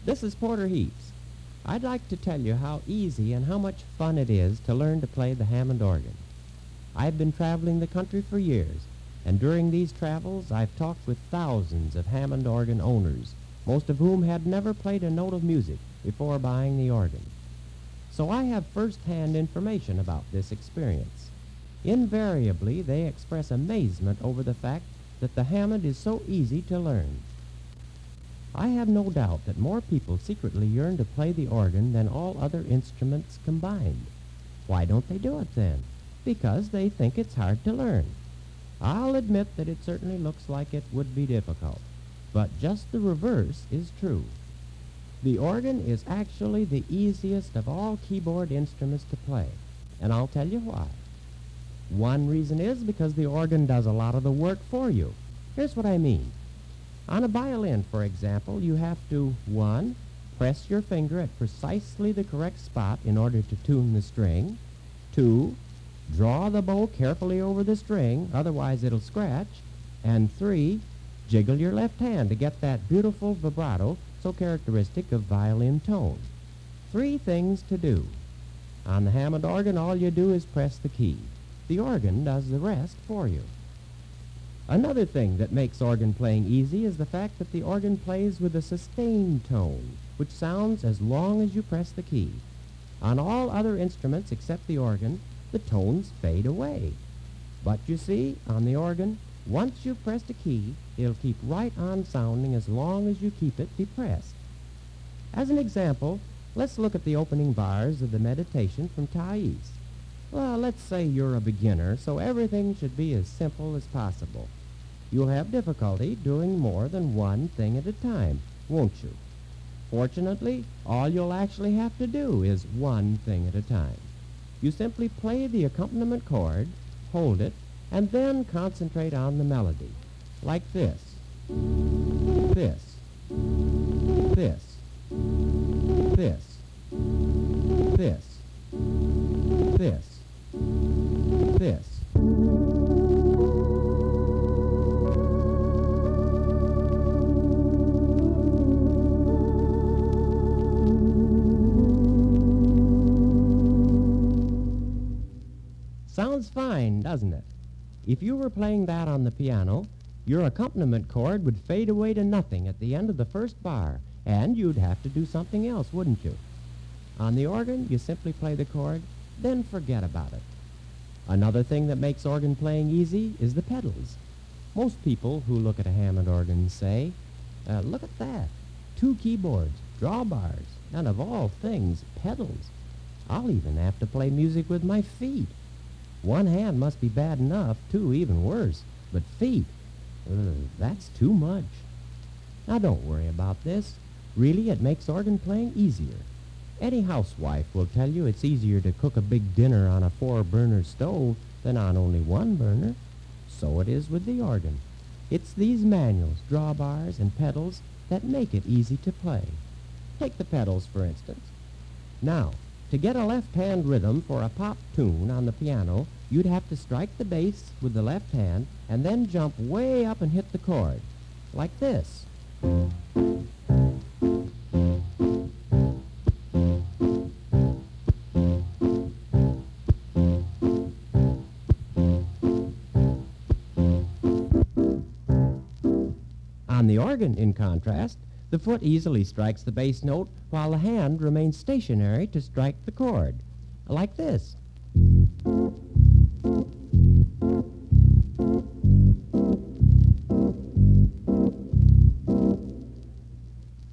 This is Porter Heaps. I'd like to tell you how easy and how much fun it is to learn to play the Hammond organ. I've been traveling the country for years, and during these travels I've talked with thousands of Hammond organ owners, most of whom had never played a note of music before buying the organ. So I have first-hand information about this experience. Invariably, they express amazement over the fact that the Hammond is so easy to learn. I have no doubt that more people secretly yearn to play the organ than all other instruments combined. Why don't they do it then? Because they think it's hard to learn. I'll admit that it certainly looks like it would be difficult, but just the reverse is true. The organ is actually the easiest of all keyboard instruments to play, and I'll tell you why. One reason is because the organ does a lot of the work for you. Here's what I mean. On a violin, for example, you have to, 1, press your finger at precisely the correct spot in order to tune the string. 2, draw the bow carefully over the string, otherwise it'll scratch. And 3, jiggle your left hand to get that beautiful vibrato so characteristic of violin tone. 3 things to do. On the Hammond organ, all you do is press the key. The organ does the rest for you. Another thing that makes organ playing easy is the fact that the organ plays with a sustained tone, which sounds as long as you press the key. On all other instruments except the organ, the tones fade away. But you see, on the organ, once you've pressed a key, it'll keep right on sounding as long as you keep it depressed. As an example, let's look at the opening bars of the meditation from Thais. Well, let's say you're a beginner, so everything should be as simple as possible. You'll have difficulty doing more than one thing at a time, won't you? Fortunately, all you'll actually have to do is one thing at a time. You simply play the accompaniment chord, hold it, and then concentrate on the melody, like this, this, this, this, this, this, this. Sounds fine, doesn't it? If you were playing that on the piano, your accompaniment chord would fade away to nothing at the end of the first bar, and you'd have to do something else, wouldn't you? On the organ, you simply play the chord, then forget about it. Another thing that makes organ playing easy is the pedals. Most people who look at a Hammond organ say, look at that, 2 keyboards, drawbars, and of all things, pedals. I'll even have to play music with my feet. One hand must be bad enough, 2 even worse, but feet, that's too much. Now don't worry about this. Really, it makes organ playing easier. Any housewife will tell you it's easier to cook a big dinner on a 4-burner stove than on only 1 burner. So it is with the organ. It's these manuals, drawbars, and pedals that make it easy to play. Take the pedals, for instance. Now, to get a left-hand rhythm for a pop tune on the piano, you'd have to strike the bass with the left hand and then jump way up and hit the chord, like this. On the organ, in contrast, the foot easily strikes the bass note while the hand remains stationary to strike the chord, like this.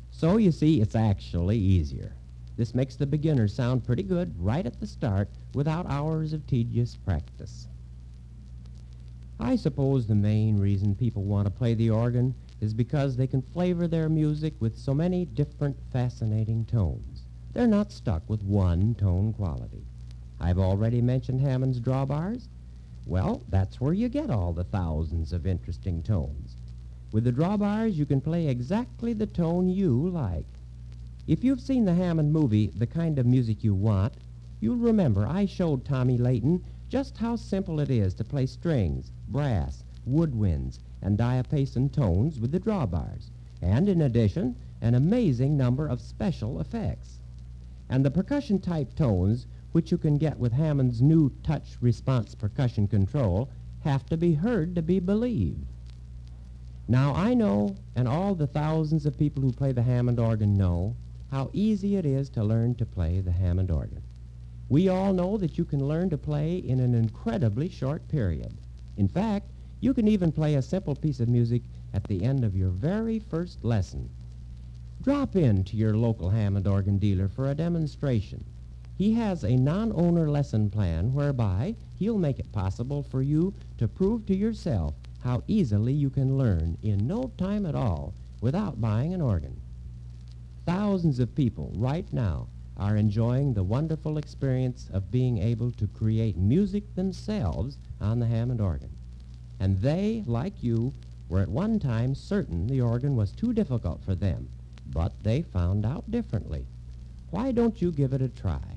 So you see, it's actually easier. This makes the beginner sound pretty good right at the start without hours of tedious practice. I suppose the main reason people want to play the organ is because they can flavor their music with so many different fascinating tones. They're not stuck with one tone quality. I've already mentioned Hammond's drawbars. Well, that's where you get all the thousands of interesting tones. With the drawbars, you can play exactly the tone you like. If you've seen the Hammond movie, The Kind of Music You Want, you'll remember I showed Tommy Layton just how simple it is to play strings, brass, woodwinds, and diapason tones with the drawbars. And in addition, an amazing number of special effects. And the percussion-type tones, which you can get with Hammond's new touch response percussion control, have to be heard to be believed. Now, I know, and all the thousands of people who play the Hammond organ know, how easy it is to learn to play the Hammond organ. We all know that you can learn to play in an incredibly short period. In fact, you can even play a simple piece of music at the end of your very first lesson. Drop in to your local Hammond organ dealer for a demonstration. He has a non-owner lesson plan whereby he'll make it possible for you to prove to yourself how easily you can learn in no time at all without buying an organ. Thousands of people right now are enjoying the wonderful experience of being able to create music themselves on the Hammond organ. And they, like you, were at one time certain the organ was too difficult for them, but they found out differently. Why don't you give it a try?